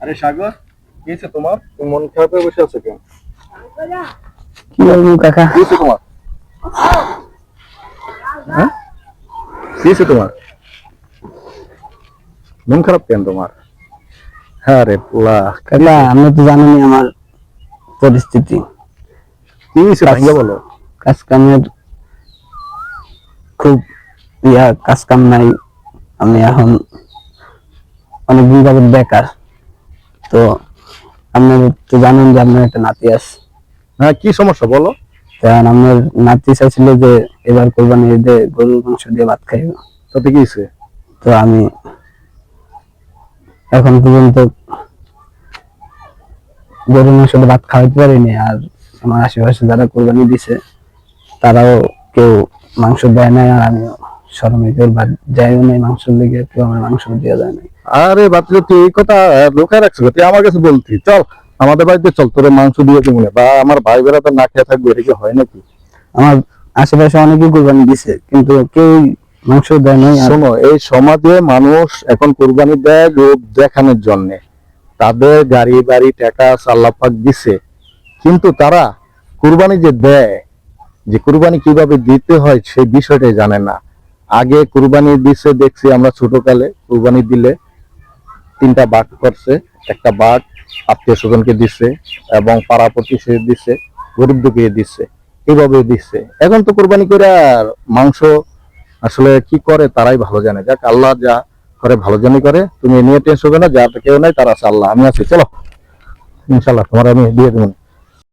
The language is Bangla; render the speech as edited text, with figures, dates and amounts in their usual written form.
আরে সাগর, কি হয়েছে তোমার? তুমি মন খারাপ হয়ে বসে আছো কেন? কি বলবো কাকা? কি হয়েছে তোমার? হ্যাঁ, কি হয়েছে তোমার? মন খারাপ কেন তোমার? হ্যাঁ রে পোলা, কাকা আপনি তো জানেনই আমার পরিস্থিতি। কি হয়েছে ভাঙ্গা বলো। কাজ কামের খুব কাজ কাম নাই। আমি এখন অনেকদিন যাবত বেকার। তো আপনি তো জানেন যে আপনার একটা নাতি আছে। হ্যাঁ, কি সমস্যা বলো? কারণ আমার নাতি চাইছিল যে এবার কোরবানি ঈদে গরুর মাংস দিয়ে ভাত খাইব। তাতে কি হয়েছে? তো আমি এখন পর্যন্ত গরুর মাংস দিয়ে ভাত খাওয়াইতে পারিনি। আর আমার আশেপাশে যারা কোরবানি দিছে তারাও কেউ মাংস দেয় নাই, আর আমিও শরমে কেউ যাইও নাই মাংসের লেগে, কেউ আমার মাংস দিয়ে যায় নাই। আরে বাচ্চা, তুই এই কথা লুকায় রাখছো, তুই আমার কাছে বলতি চল আমাদের বাড়িতে চল, তোরে মাংস দিয়ে কি মনে, বা আমার ভাই বেড়া তো না খেয়ে থাকবে, এটা কি হয় নাকি? আমার আশেপাশে অনেকেই কোরবানি দিছে কিন্তু কেউ মাংস দেয় নাই। শোনো, এই সমাজে মানুষ এখন কুরবানি দেয় লোক দেখানোর জন্য। তাদের গাড়ি বাড়ি টাকা আল্লাহ পাক দিছে, কিন্তু তারা কুরবানি যে দেয়, যে কুরবানি কিভাবে দিতে হয় সেই বিষয়টাই জানে না। আগে কুরবানি দিছে দেখছি আমরা ছোটকালে, কুরবানি দিলে 3টা বাঘ করছে, একটা বাঘ আত্মীয় স্বজনকে দিছে এবং পাড়া প্রতিবেশী দিছে, গরিব দুঃখীকে দিছে, এইভাবে দিচ্ছে। এখন তো কুরবানি করে আর মাংস আসলে কি করে তারাই ভালো জানে। যাক, আল্লাহ যা করে ভালো জানি করে, তুমি এ নিয়ে টেনশন হবে না, যা কেউ নাই তার আছে আল্লাহ, আমি আছি, চলো ইনশাল্লাহ তোমার আমি দিয়ে দেবো।